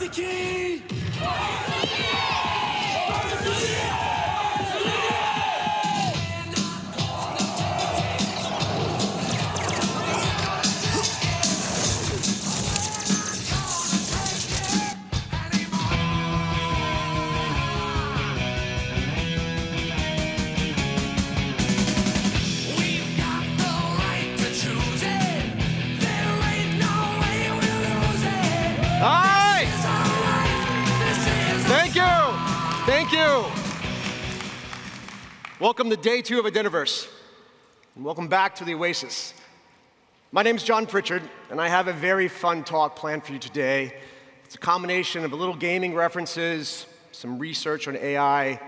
the key! Thank you. Welcome to day 2 of Identiverse, and welcome back to the Oasis. My name is John Pritchard, and I have a very fun talk planned for you today. It's a combination of a little gaming references, some research on AI,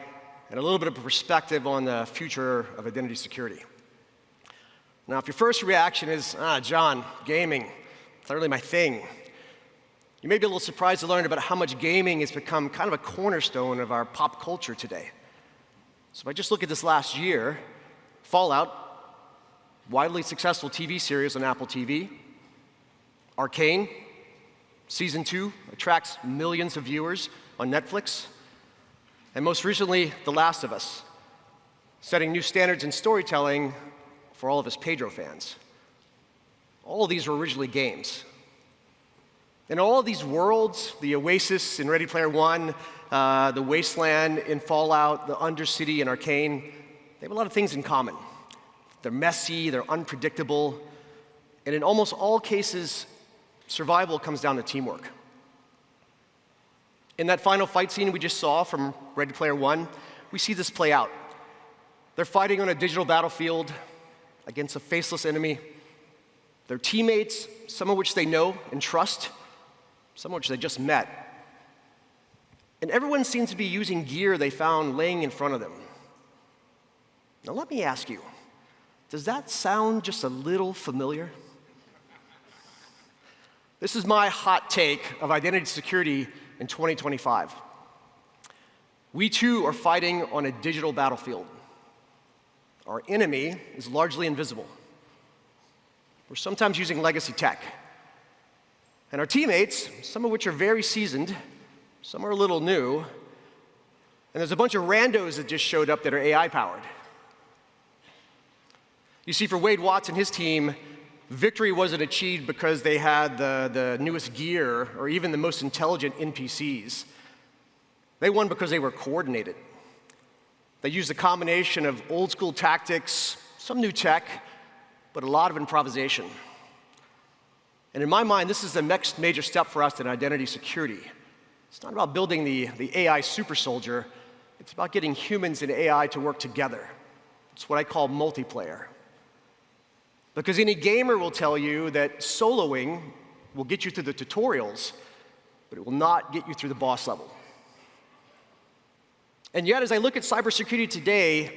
and a little bit of a perspective on the future of identity security. Now, if your first reaction is, John, gaming, it's not really my thing, you may be a little surprised to learn about how much gaming has become kind of a cornerstone of our pop culture today. So if I just look at this last year, Fallout, widely successful TV series on Apple TV, Arcane, Season 2 attracts millions of viewers on Netflix, and most recently, The Last of Us, setting new standards in storytelling for all of us Pedro fans. All of these were originally games. In all of these worlds, the Oasis in Ready Player One, the Wasteland in Fallout, the Undercity in Arcane, they have a lot of things in common. They're messy, they're unpredictable, and in almost all cases, survival comes down to teamwork. In that final fight scene we just saw from Ready Player One, we see this play out. They're fighting on a digital battlefield against a faceless enemy. Their teammates, some of which they know and trust, some of which they just met. And everyone seems to be using gear they found laying in front of them. Now let me ask you, does that sound just a little familiar? This is my hot take of identity security in 2025. We too are fighting on a digital battlefield. Our enemy is largely invisible. We're sometimes using legacy tech. And our teammates, some of which are very seasoned, some are a little new, and there's a bunch of randos that just showed up that are AI-powered. You see, for Wade Watts and his team, victory wasn't achieved because they had the newest gear or even the most intelligent NPCs. They won because they were coordinated. They used a combination of old-school tactics, some new tech, but a lot of improvisation. And in my mind, this is the next major step for us in identity security. It's not about building the AI super soldier. It's about getting humans and AI to work together. It's what I call multiplayer. Because any gamer will tell you that soloing will get you through the tutorials, but it will not get you through the boss level. And yet, as I look at cybersecurity today,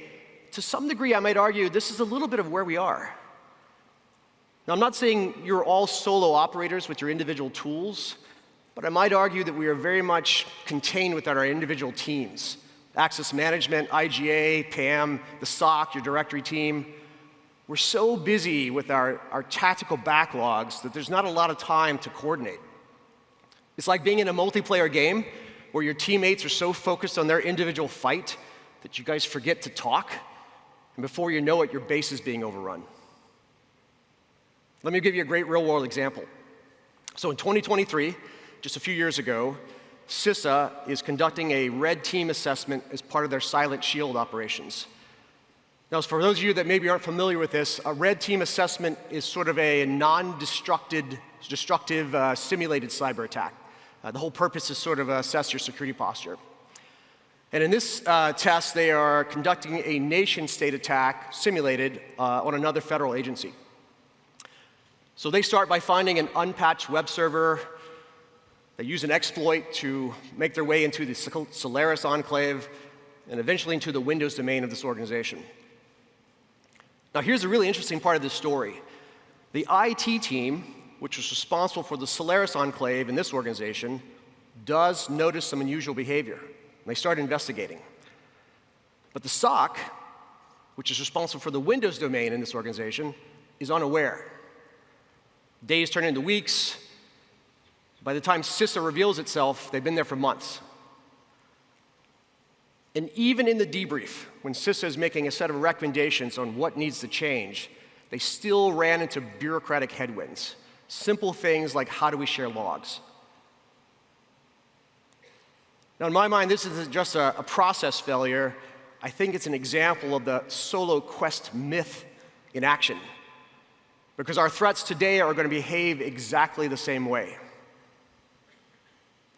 to some degree, I might argue this is a little bit of where we are. Now, I'm not saying you're all solo operators with your individual tools, but I might argue that we are very much contained within our individual teams. Access management, IGA, PAM, the SOC, your directory team. We're so busy with our tactical backlogs that there's not a lot of time to coordinate. It's like being in a multiplayer game where your teammates are so focused on their individual fight that you guys forget to talk, and before you know it, your base is being overrun. Let me give you a great real-world example. So in 2023, just a few years ago, CISA is conducting a red team assessment as part of their Silent Shield operations. Now, for those of you that maybe aren't familiar with this, a red team assessment is sort of a non-destructive simulated cyber attack. The whole purpose is sort of assess your security posture. And in this test, they are conducting a nation-state attack simulated on another federal agency. So they start by finding an unpatched web server. They use an exploit to make their way into the Solaris enclave and eventually into the Windows domain of this organization. Now, here's a really interesting part of this story. The IT team, which was responsible for the Solaris enclave in this organization, does notice some unusual behavior, and they start investigating. But the SOC, which is responsible for the Windows domain in this organization, is unaware. Days turn into weeks, By the time CISA reveals itself, they've been there for months. And even in the debrief, when CISA is making a set of recommendations on what needs to change, they still ran into bureaucratic headwinds. Simple things like, how do we share logs? Now, in my mind, this isn't just a process failure. I think it's an example of the solo quest myth in action. Because our threats today are going to behave exactly the same way.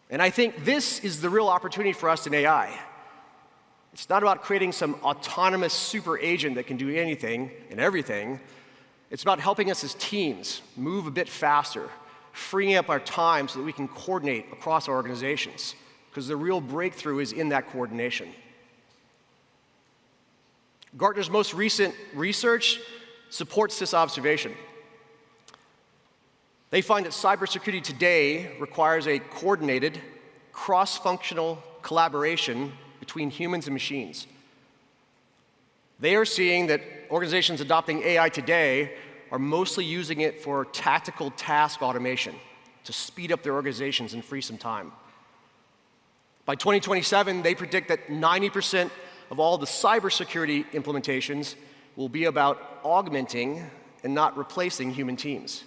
And I think this is the real opportunity for us in AI. It's not about creating some autonomous super agent that can do anything and everything. It's about helping us as teams move a bit faster, freeing up our time so that we can coordinate across our organizations, because the real breakthrough is in that coordination. Gartner's most recent research supports this observation. They find that cybersecurity today requires a coordinated, cross-functional collaboration between humans and machines. They are seeing that organizations adopting AI today are mostly using it for tactical task automation to speed up their organizations and free some time. By 2027, they predict that 90% of all the cybersecurity implementations will be about augmenting and not replacing human teams.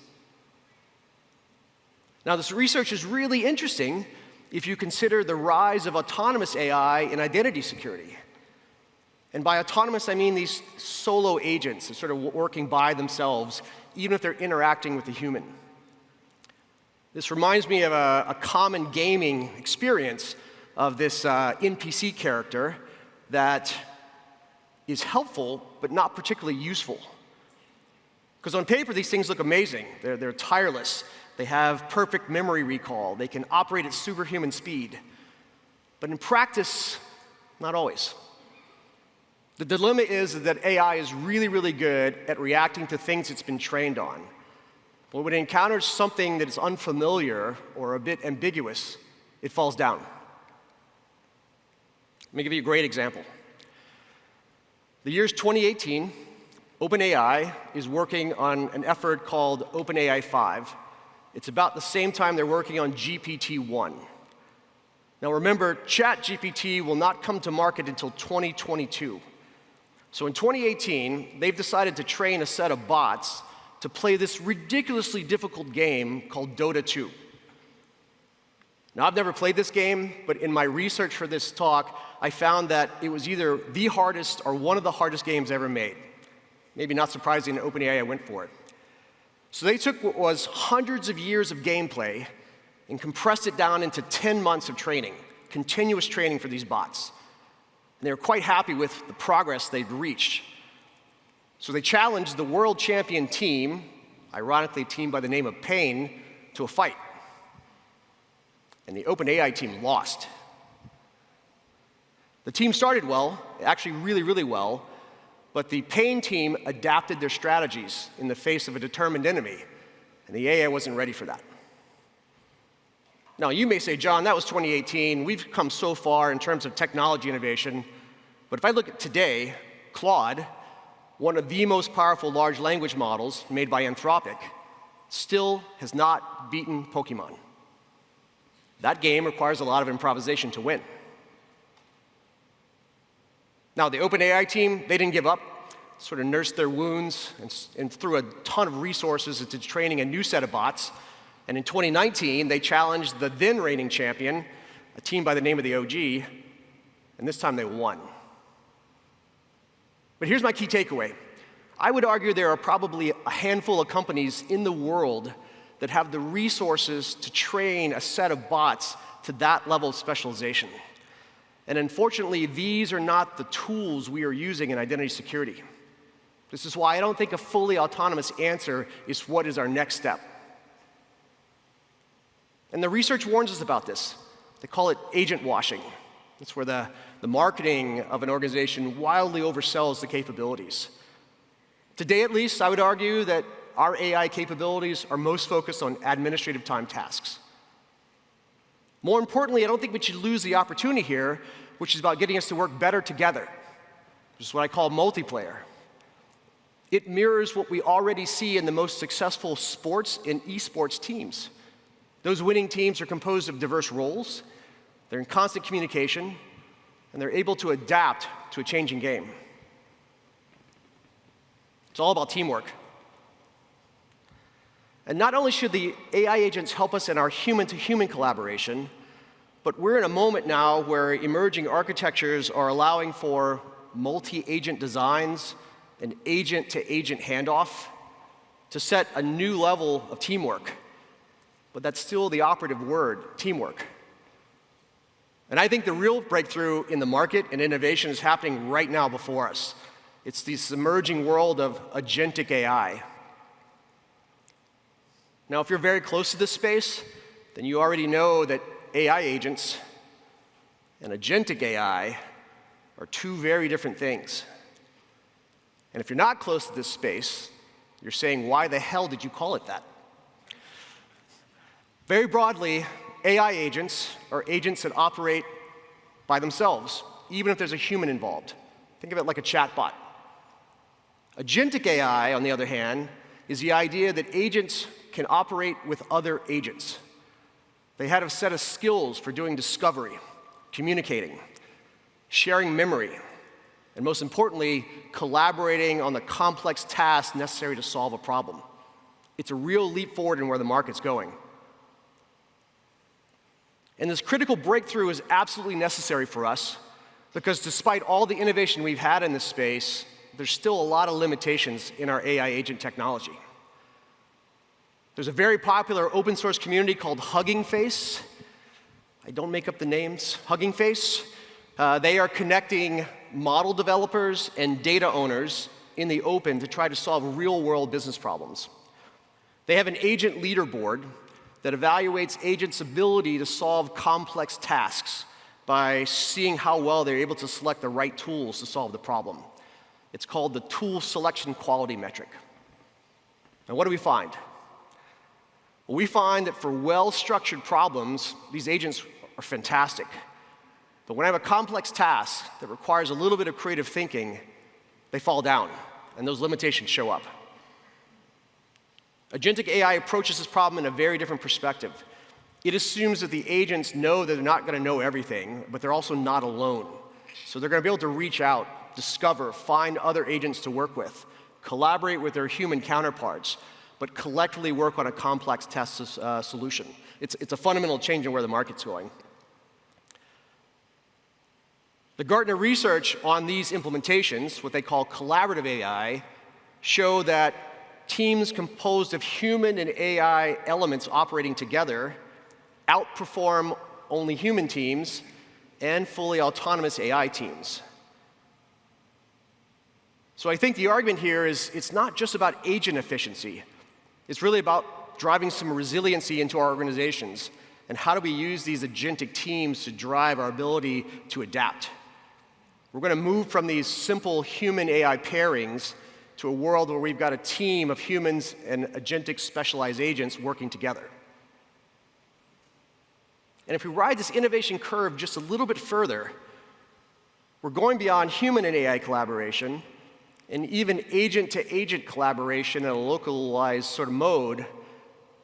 Now, this research is really interesting if you consider the rise of autonomous AI in identity security. And by autonomous, I mean these solo agents, sort of working by themselves, even if they're interacting with a human. This reminds me of a common gaming experience of this NPC character that is helpful, but not particularly useful. Because on paper, these things look amazing. They're tireless. They have perfect memory recall. They can operate at superhuman speed. But in practice, not always. The dilemma is that AI is really, really good at reacting to things it's been trained on. But when it encounters something that is unfamiliar or a bit ambiguous, it falls down. Let me give you a great example. The year's 2018. OpenAI is working on an effort called OpenAI Five. It's about the same time they're working on GPT-1. Now remember, ChatGPT will not come to market until 2022. So in 2018, they've decided to train a set of bots to play this ridiculously difficult game called Dota 2. Now, I've never played this game, but in my research for this talk, I found that it was either the hardest or one of the hardest games ever made. Maybe not surprising, in OpenAI went for it. So they took what was hundreds of years of gameplay and compressed it down into 10 months of training, continuous training for these bots. And they were quite happy with the progress they'd reached. So they challenged the world champion team, ironically a team by the name of Pain, to a fight. And the OpenAI team lost. The team started well, actually really, really well, but the Pain team adapted their strategies in the face of a determined enemy, and the AI wasn't ready for that. Now, you may say, John, that was 2018. We've come so far in terms of technology innovation. But if I look at today, Claude, one of the most powerful large language models made by Anthropic, still has not beaten Pokemon. That game requires a lot of improvisation to win. Now, the OpenAI team, they didn't give up, sort of nursed their wounds and threw a ton of resources into training a new set of bots. And in 2019, they challenged the then reigning champion, a team by the name of the OG, and this time they won. But here's my key takeaway. I would argue there are probably a handful of companies in the world that have the resources to train a set of bots to that level of specialization. And unfortunately, these are not the tools we are using in identity security. This is why I don't think a fully autonomous answer is what is our next step. And the research warns us about this. They call it agent washing. It's where the marketing of an organization wildly oversells the capabilities. Today, at least, I would argue that our AI capabilities are most focused on administrative time tasks. More importantly, I don't think we should lose the opportunity here, which is about getting us to work better together, which is what I call multiplayer. It mirrors what we already see in the most successful sports and esports teams. Those winning teams are composed of diverse roles, they're in constant communication, and they're able to adapt to a changing game. It's all about teamwork. And not only should the AI agents help us in our human-to-human collaboration, but we're in a moment now where emerging architectures are allowing for multi-agent designs and agent-to-agent handoff to set a new level of teamwork. But that's still the operative word, teamwork. And I think the real breakthrough in the market and innovation is happening right now before us. It's this emerging world of agentic AI. Now, if you're very close to this space, then you already know that AI agents and agentic AI are two very different things. And if you're not close to this space, you're saying, why the hell did you call it that? Very broadly, AI agents are agents that operate by themselves, even if there's a human involved. Think of it like a chatbot. Agentic AI, on the other hand, is the idea that agents can operate with other agents. They have a set of skills for doing discovery, communicating, sharing memory, and most importantly, collaborating on the complex tasks necessary to solve a problem. It's a real leap forward in where the market's going. And this critical breakthrough is absolutely necessary for us because despite all the innovation we've had in this space, there's still a lot of limitations in our AI agent technology. There's a very popular open source community called Hugging Face. I don't make up the names. Hugging Face. They are connecting model developers and data owners in the open to try to solve real-world business problems. They have an agent leaderboard that evaluates agents' ability to solve complex tasks by seeing how well they're able to select the right tools to solve the problem. It's called the Tool Selection Quality Metric. Now, what do we find? Well, we find that for well-structured problems, these agents are fantastic. But when I have a complex task that requires a little bit of creative thinking, they fall down, and those limitations show up. Agentic AI approaches this problem in a very different perspective. It assumes that the agents know that they're not going to know everything, but they're also not alone. So they're going to be able to reach out, discover, find other agents to work with, collaborate with their human counterparts, but collectively work on a complex test solution. It's a fundamental change in where the market's going. The Gartner research on these implementations, what they call collaborative AI, show that teams composed of human and AI elements operating together outperform only human teams and fully autonomous AI teams. So I think the argument here is it's not just about agent efficiency. It's really about driving some resiliency into our organizations and how do we use these agentic teams to drive our ability to adapt. We're going to move from these simple human-AI pairings to a world where we've got a team of humans and agentic specialized agents working together. And if we ride this innovation curve just a little bit further, we're going beyond human and AI collaboration and even agent-to-agent collaboration in a localized sort of mode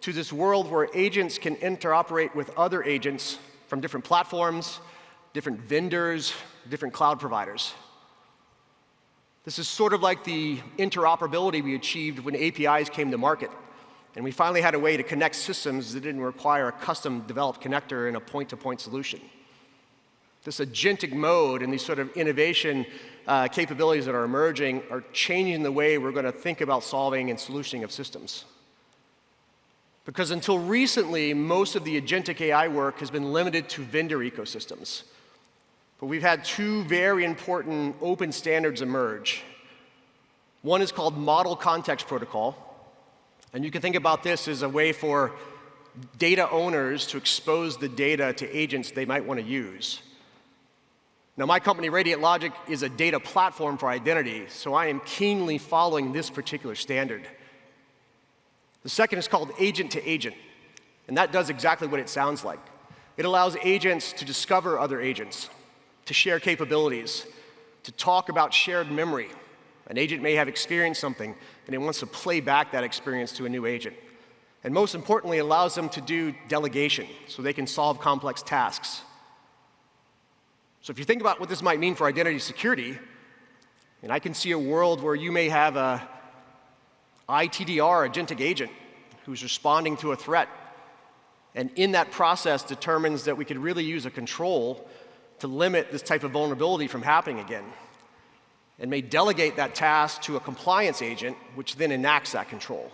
to this world where agents can interoperate with other agents from different platforms, different vendors, different cloud providers. This is sort of like the interoperability we achieved when APIs came to market. And we finally had a way to connect systems that didn't require a custom-developed connector and a point-to-point solution. This agentic mode and these sort of innovation capabilities that are emerging are changing the way we're going to think about solving and solutioning of systems. Because until recently, most of the agentic AI work has been limited to vendor ecosystems. But we've had two very important open standards emerge. One is called Model Context Protocol. And you can think about this as a way for data owners to expose the data to agents they might want to use. Now, my company, Radiant Logic, is a data platform for identity, so I am keenly following this particular standard. The second is called agent to agent, and that does exactly what it sounds like. It allows agents to discover other agents, to share capabilities, to talk about shared memory. An agent may have experienced something, and it wants to play back that experience to a new agent. And most importantly, it allows them to do delegation so they can solve complex tasks. So if you think about what this might mean for identity security, and I can see a world where you may have a ITDR, agentic agent, who's responding to a threat, and in that process determines that we could really use a control to limit this type of vulnerability from happening again, and may delegate that task to a compliance agent, which then enacts that control.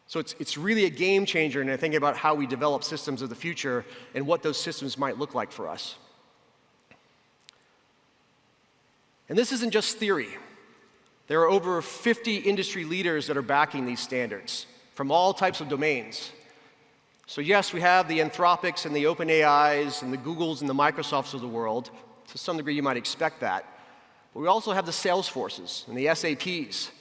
So it's really a game changer, and I think about how we develop systems of the future and what those systems might look like for us. And this isn't just theory. There are over 50 industry leaders that are backing these standards from all types of domains. So yes, we have the Anthropics and the OpenAIs and the Googles and the Microsofts of the world. To some degree, you might expect that. But we also have the Salesforces and the SAPs.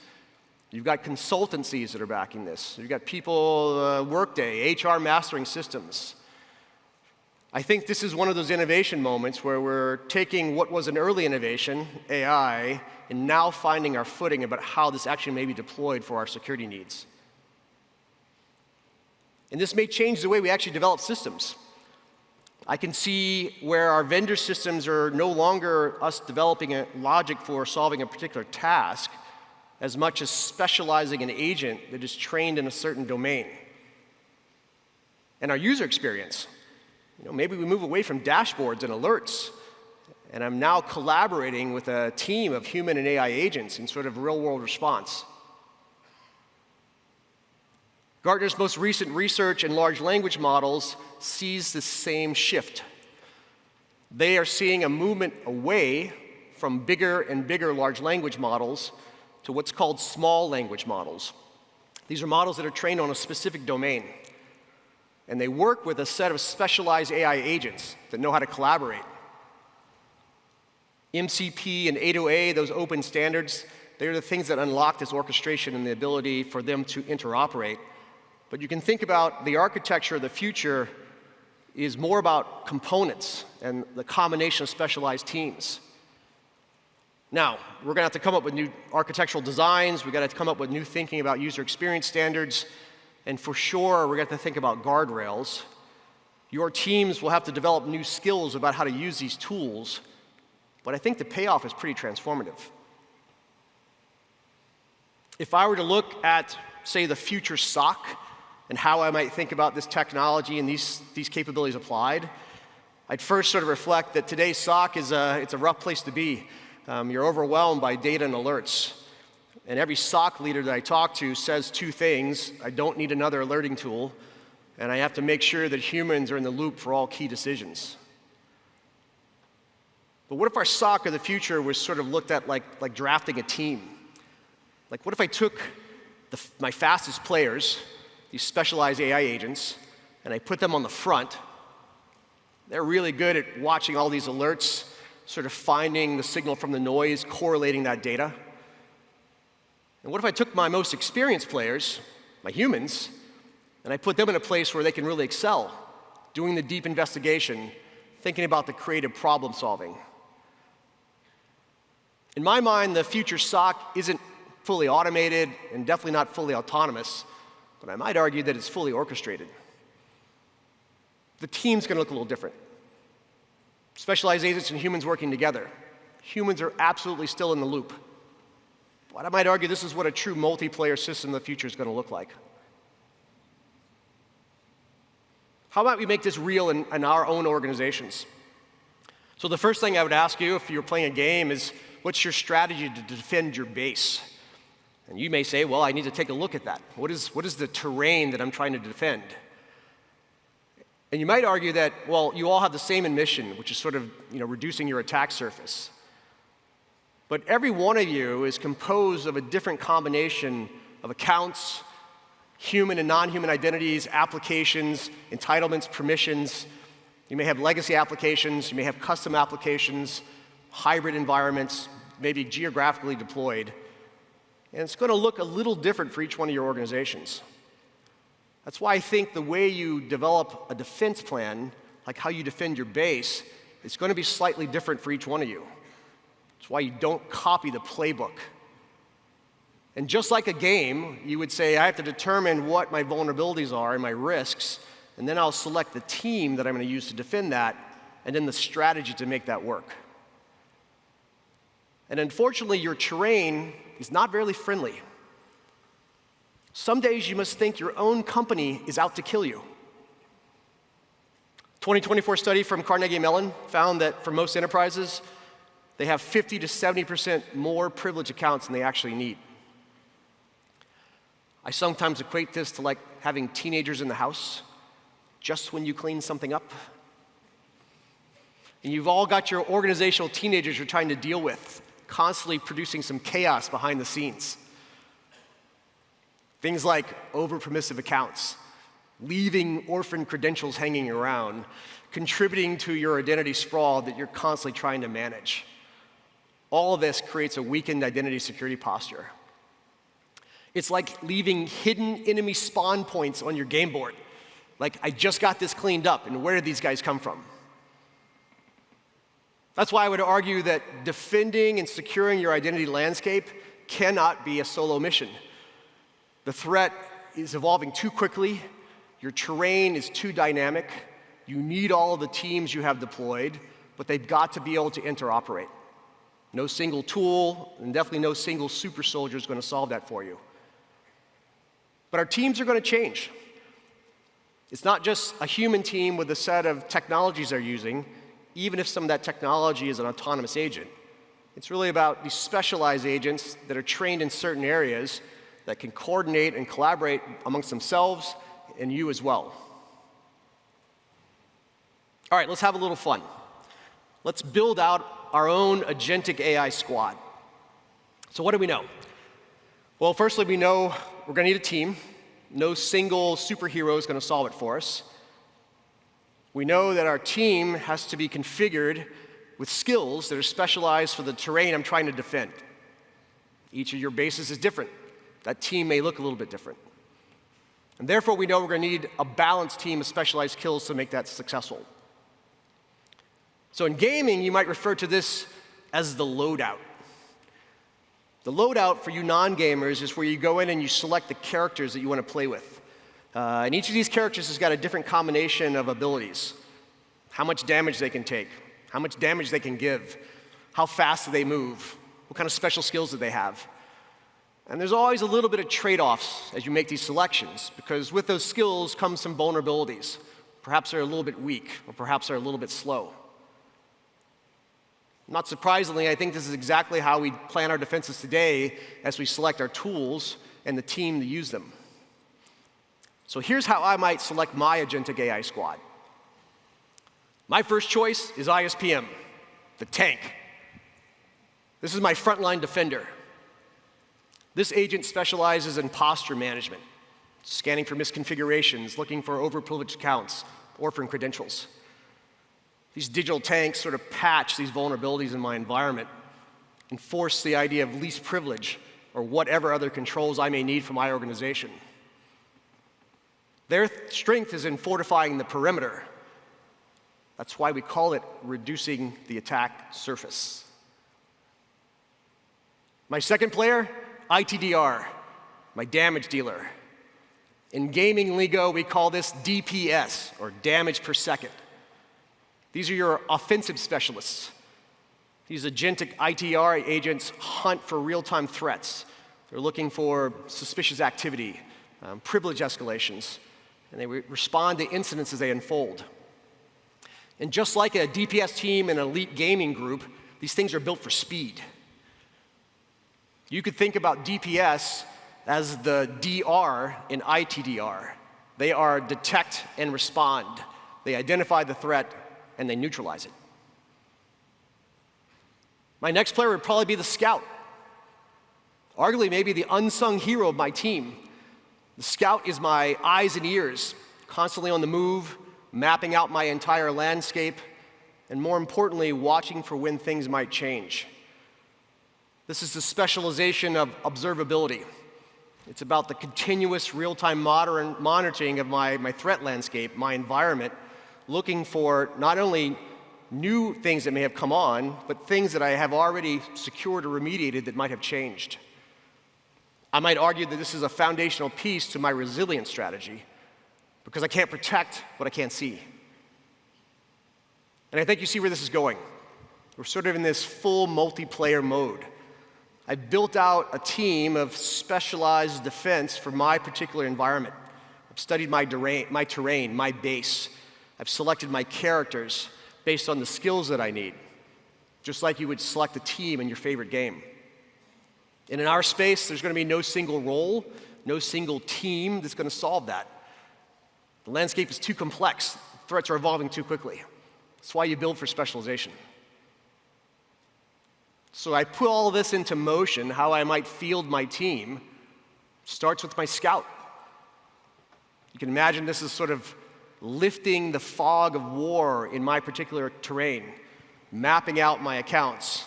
You've got consultancies that are backing this. You've got people, Workday, HR mastering systems. I think this is one of those innovation moments where we're taking what was an early innovation, AI, and now finding our footing about how this actually may be deployed for our security needs. And this may change the way we actually develop systems. I can see where our vendor systems are no longer us developing a logic for solving a particular task, as much as specializing an agent that is trained in a certain domain. And our user experience. Maybe we move away from dashboards and alerts, and I'm now collaborating with a team of human and AI agents in sort of real-world response. Gartner's most recent research in large language models sees the same shift. They are seeing a movement away from bigger and bigger large language models to what's called small language models. These are models that are trained on a specific domain. And they work with a set of specialized AI agents that know how to collaborate. MCP and A2A, those open standards, they're the things that unlock this orchestration and the ability for them to interoperate. But you can think about the architecture of the future is more about components and the combination of specialized teams. Now, we're going to have to come up with new architectural designs. We've got to come up with new thinking about user experience standards. And for sure, we're going to have to think about guardrails. Your teams will have to develop new skills about how to use these tools. But I think the payoff is pretty transformative. If I were to look at, say, the future SOC and how I might think about this technology and these capabilities applied, I'd first sort of reflect that today's SOC is it's a rough place to be. You're overwhelmed by data and alerts. And every SOC leader that I talk to says two things: I don't need another alerting tool, and I have to make sure that humans are in the loop for all key decisions. But what if our SOC of the future was sort of looked at like drafting a team? Like, what if I took my fastest players, these specialized AI agents, and I put them on the front? They're really good at watching all these alerts, sort of finding the signal from the noise, correlating that data. And what if I took my most experienced players, my humans, and I put them in a place where they can really excel, doing the deep investigation, thinking about the creative problem solving? In my mind, the future SOC isn't fully automated and definitely not fully autonomous, but I might argue that it's fully orchestrated. The team's going to look a little different. Specialized agents and humans working together. Humans are absolutely still in the loop. But I might argue this is what a true multiplayer system of the future is going to look like. How about we make this real in our own organizations? So the first thing I would ask you if you're playing a game is, what's your strategy to defend your base? And you may say, well, I need to take a look at that. What is the terrain that I'm trying to defend? And you might argue that, well, you all have the same mission, which is sort of reducing your attack surface. But every one of you is composed of a different combination of accounts, human and non-human identities, applications, entitlements, permissions. You may have legacy applications, you may have custom applications, hybrid environments, maybe geographically deployed. And it's going to look a little different for each one of your organizations. That's why I think the way you develop a defense plan, like how you defend your base, is going to be slightly different for each one of you. It's why you don't copy the playbook. And just like a game, you would say, I have to determine what my vulnerabilities are and my risks, and then I'll select the team that I'm going to use to defend that, and then the strategy to make that work. And unfortunately, your terrain is not very friendly. Some days you must think your own company is out to kill you. 2024 study from Carnegie Mellon found that for most enterprises, they have 50 to 70% more privileged accounts than they actually need. I sometimes equate this to like having teenagers in the house just when you clean something up. And you've all got your organizational teenagers you're trying to deal with, constantly producing some chaos behind the scenes. Things like over-permissive accounts, leaving orphan credentials hanging around, contributing to your identity sprawl that you're constantly trying to manage. All of this creates a weakened identity security posture. It's like leaving hidden enemy spawn points on your game board. Like, I just got this cleaned up, and where did these guys come from? That's why I would argue that defending and securing your identity landscape cannot be a solo mission. The threat is evolving too quickly, your terrain is too dynamic, you need all of the teams you have deployed, but they've got to be able to interoperate. No single tool, and definitely no single super soldier is going to solve that for you. But our teams are going to change. It's not just a human team with a set of technologies they're using, even if some of that technology is an autonomous agent. It's really about these specialized agents that are trained in certain areas that can coordinate and collaborate amongst themselves and you as well. All right, let's have a little fun. Let's build out our own Agentic AI squad. So what do we know? Well, firstly, we know we're going to need a team. No single superhero is going to solve it for us. We know that our team has to be configured with skills that are specialized for the terrain I'm trying to defend. Each of your bases is different. That team may look a little bit different. And therefore, we know we're going to need a balanced team of specialized skills to make that successful. So in gaming, you might refer to this as the loadout. The loadout for you non-gamers is where you go in and you select the characters that you want to play with. And each of these characters has got a different combination of abilities. How much damage they can take, how much damage they can give, how fast do they move, what kind of special skills do they have. And there's always a little bit of trade-offs as you make these selections, because with those skills comes some vulnerabilities. Perhaps they're a little bit weak, or perhaps they're a little bit slow. Not surprisingly, I think this is exactly how we plan our defenses today as we select our tools and the team to use them. So here's how I might select my Agentic AI squad. My first choice is ISPM, the tank. This is my frontline defender. This agent specializes in posture management, scanning for misconfigurations, looking for overprivileged accounts, orphan credentials. These digital tanks sort of patch these vulnerabilities in my environment, enforce the idea of least privilege or whatever other controls I may need for my organization. Their strength is in fortifying the perimeter. That's why we call it reducing the attack surface. My second player, ITDR, my damage dealer. In gaming lingo, we call this DPS, or damage per second. These are your offensive specialists. These agentic ITR agents hunt for real-time threats. They're looking for suspicious activity, privilege escalations, and they respond to incidents as they unfold. And just like a DPS team and an elite gaming group, these things are built for speed. You could think about DPS as the DR in ITDR. They are detect and respond. They identify the threat and they neutralize it. My next player would probably be the scout. Arguably maybe the unsung hero of my team. The scout is my eyes and ears, constantly on the move, mapping out my entire landscape, and more importantly, watching for when things might change. This is the specialization of observability. It's about the continuous real-time monitoring of my threat landscape, my environment, looking for not only new things that may have come on, but things that I have already secured or remediated that might have changed. I might argue that this is a foundational piece to my resilience strategy because I can't protect what I can't see. And I think you see where this is going. We're sort of in this full multiplayer mode. I built out a team of specialized defense for my particular environment. I've studied my terrain, my base. I've selected my characters based on the skills that I need, just like you would select a team in your favorite game. And in our space, there's going to be no single role, no single team that's going to solve that. The landscape is too complex. Threats are evolving too quickly. That's why you build for specialization. So I put all of this into motion, how I might field my team, starts with my scout. You can imagine this is sort of lifting the fog of war in my particular terrain, mapping out my accounts,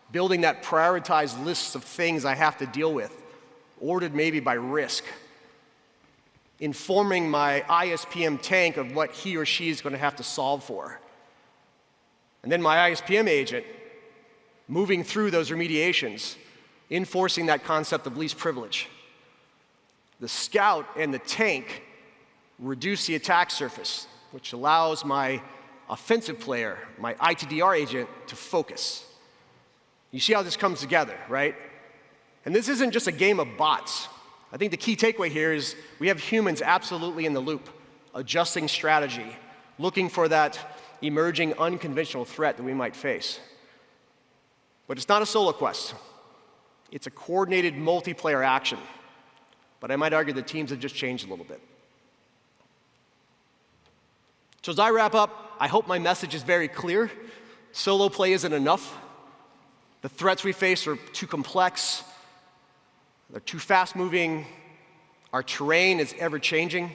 building that prioritized list of things I have to deal with, ordered maybe by risk, informing my ISPM tank of what he or she is going to have to solve for. And then my ISPM agent moving through those remediations, enforcing that concept of least privilege. The scout and the tank reduce the attack surface, which allows my offensive player, my ITDR agent, to focus. You see how this comes together, right? And this isn't just a game of bots. I think the key takeaway here is we have humans absolutely in the loop, adjusting strategy, looking for that emerging unconventional threat that we might face. But it's not a solo quest. It's a coordinated multiplayer action. But I might argue the teams have just changed a little bit. So as I wrap up, I hope my message is very clear. Solo play isn't enough. The threats we face are too complex. They're too fast-moving. Our terrain is ever-changing.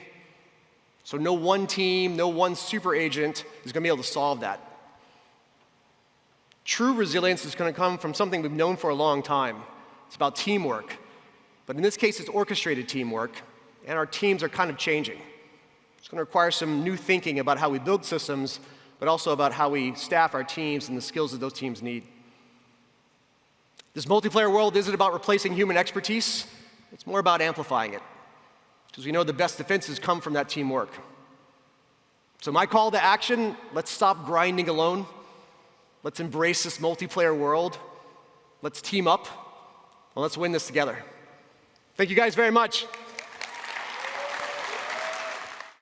So no one team, no one super agent is going to be able to solve that. True resilience is going to come from something we've known for a long time. It's about teamwork. But in this case, it's orchestrated teamwork, and our teams are kind of changing. It's going to require some new thinking about how we build systems, but also about how we staff our teams and the skills that those teams need. This multiplayer world isn't about replacing human expertise. It's more about amplifying it, because we know the best defenses come from that teamwork. So my call to action, let's stop grinding alone. Let's embrace this multiplayer world. Let's team up, and let's win this together. Thank you guys very much.